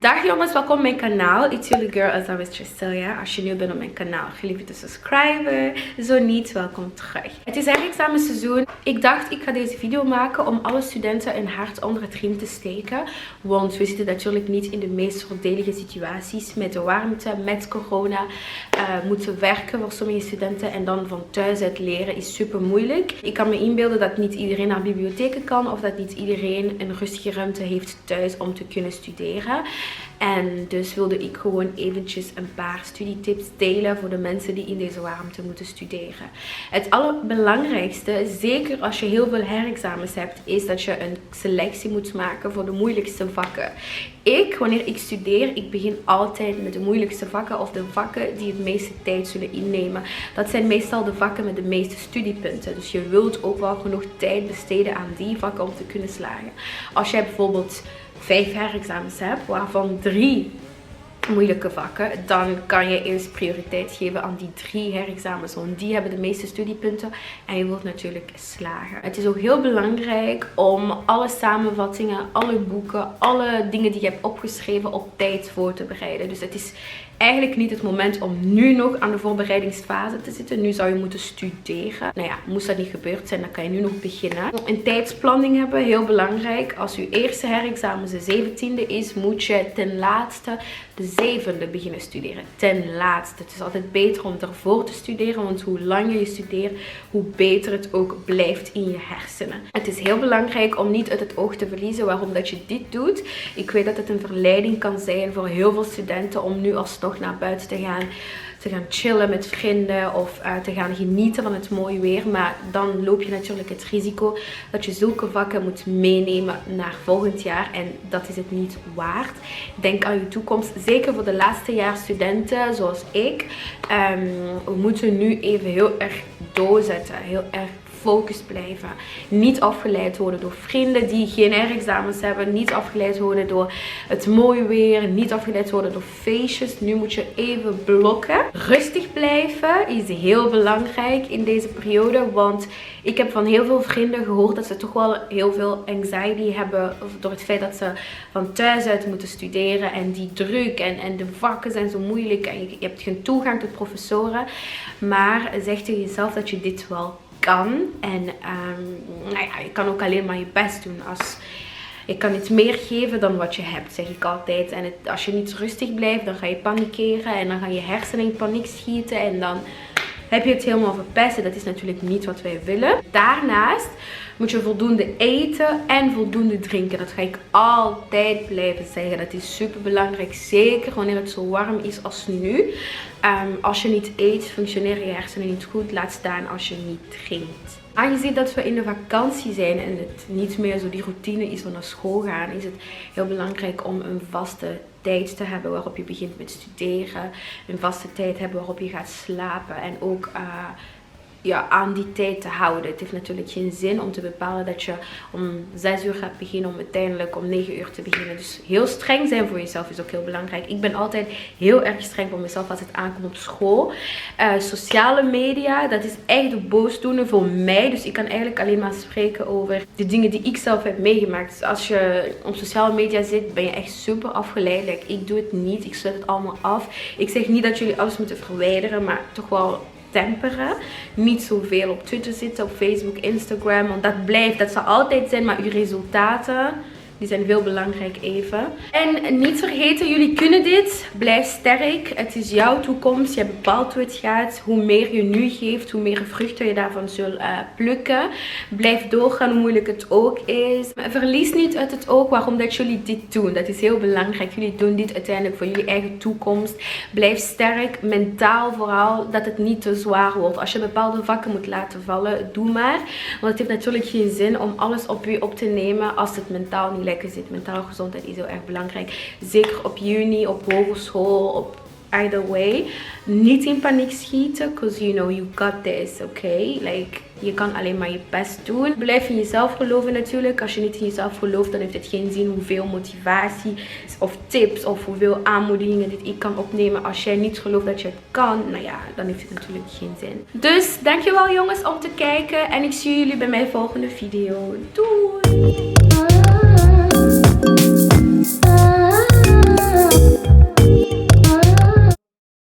Dag jongens, welkom op mijn kanaal. It's your girl as always, Cecilia. Als je nieuw bent op mijn kanaal, geef je te subscriben. Zo niet, welkom terug. Het is examenseizoen. Ik dacht, ik ga deze video maken om alle studenten een hart onder het riem te steken. Want we zitten natuurlijk niet in de meest voordelige situaties. Met de warmte, met corona. Moeten werken voor sommige studenten. En dan van thuis uit leren is super moeilijk. Ik kan me inbeelden dat niet iedereen naar bibliotheken kan. Of dat niet iedereen een rustige ruimte heeft thuis om te kunnen studeren. En dus wilde ik gewoon eventjes een paar studietips delen voor de mensen die in deze warmte moeten studeren. Het allerbelangrijkste, zeker als je heel veel herexamens hebt, is dat je een selectie moet maken voor de moeilijkste vakken. Wanneer ik studeer, ik begin altijd met de moeilijkste vakken of de vakken die het meeste tijd zullen innemen. Dat zijn meestal de vakken met de meeste studiepunten. Dus je wilt ook wel genoeg tijd besteden aan die vakken om te kunnen slagen. Als jij bijvoorbeeld 5 herexamens hebt, waarvan 3 moeilijke vakken, dan kan je eerst prioriteit geven aan die 3 herexamens, want die hebben de meeste studiepunten en je wilt natuurlijk slagen. Het is ook heel belangrijk om alle samenvattingen, alle boeken, alle dingen die je hebt opgeschreven op tijd voor te bereiden. Dus het is eigenlijk niet het moment om nu nog aan de voorbereidingsfase te zitten. Nu zou je moeten studeren. Nou ja, moest dat niet gebeurd zijn, dan kan je nu nog beginnen. Een tijdsplanning hebben, heel belangrijk. Als je eerste herexamen de 17e is, moet je ten laatste de 7e beginnen studeren. Ten laatste. Het is altijd beter om ervoor te studeren, want hoe langer je studeert, hoe beter het ook blijft in je hersenen. Het is heel belangrijk om niet uit het oog te verliezen waarom dat je dit doet. Ik weet dat het een verleiding kan zijn voor heel veel studenten om nu alsnog naar buiten te gaan chillen met vrienden of te gaan genieten van het mooie weer. Maar dan loop je natuurlijk het risico dat je zulke vakken moet meenemen naar volgend jaar. En dat is het niet waard. Denk aan je toekomst. Zeker voor de laatste jaar studenten zoals ik. We moeten nu even heel erg doorzetten. Heel erg focus blijven. Niet afgeleid worden door vrienden die geen herexamens hebben. Niet afgeleid worden door het mooie weer. Niet afgeleid worden door feestjes. Nu moet je even blokken. Rustig blijven is heel belangrijk in deze periode. Want ik heb van heel veel vrienden gehoord dat ze toch wel heel veel anxiety hebben. Door het feit dat ze van thuis uit moeten studeren. En die druk en de vakken zijn zo moeilijk. En je hebt geen toegang tot professoren. Maar zeg tegen jezelf dat je dit wel kan. En nou ja, je kan ook alleen maar je best doen. Je kan iets meer geven dan wat je hebt, zeg ik altijd. En als je niet rustig blijft, dan ga je panikeren. En dan gaan je hersenen in paniek schieten. En dan heb je het helemaal verpest. En dat is natuurlijk niet wat wij willen. Daarnaast moet je voldoende eten en voldoende drinken. Dat ga ik altijd blijven zeggen. Dat is super belangrijk. Zeker wanneer het zo warm is als nu. Als je niet eet, functioneren je hersenen niet goed. Laat staan als je niet drinkt. Aangezien dat we in de vakantie zijn en het niet meer zo die routine is van naar school gaan, is het heel belangrijk om een vaste tijd te hebben waarop je begint met studeren. Een vaste tijd hebben waarop je gaat slapen en ook aan die tijd te houden. Het heeft natuurlijk geen zin om te bepalen dat je om 6 uur gaat beginnen om uiteindelijk om 9 uur te beginnen. Dus heel streng zijn voor jezelf is ook heel belangrijk. Ik ben altijd heel erg streng voor mezelf als het aankomt op school. Sociale media, dat is echt de boosdoener voor mij. Dus ik kan eigenlijk alleen maar spreken over de dingen die ik zelf heb meegemaakt. Dus als je op sociale media zit, ben je echt super afgeleid. Ik doe het niet. Ik sluit het allemaal af. Ik zeg niet dat jullie alles moeten verwijderen, maar toch wel temperen. Niet zoveel op Twitter zitten, op Facebook, Instagram. Want dat zal altijd zijn, maar uw resultaten, die zijn heel belangrijk even. En niet vergeten, jullie kunnen dit. Blijf sterk. Het is jouw toekomst. Je bepaalt hoe het gaat. Hoe meer je nu geeft, hoe meer vruchten je daarvan zult plukken. Blijf doorgaan, hoe moeilijk het ook is. Maar verlies niet uit het oog waarom dat jullie dit doen. Dat is heel belangrijk. Jullie doen dit uiteindelijk voor jullie eigen toekomst. Blijf sterk, mentaal vooral. Dat het niet te zwaar wordt. Als je bepaalde vakken moet laten vallen, doe maar. Want het heeft natuurlijk geen zin om alles op je op te nemen als het mentaal niet lekker zit. Mentale gezondheid is heel erg belangrijk. Zeker op uni, op hogeschool, op either way. Niet in paniek schieten, because you know you got this, okay? Je kan alleen maar je best doen. Blijf in jezelf geloven natuurlijk. Als je niet in jezelf gelooft, dan heeft het geen zin hoeveel motivatie of tips of hoeveel aanmoedigingen dit ik kan opnemen. Als jij niet gelooft dat je het kan, nou ja, dan heeft het natuurlijk geen zin. Dus dankjewel jongens om te kijken. En ik zie jullie bij mijn volgende video. Doei!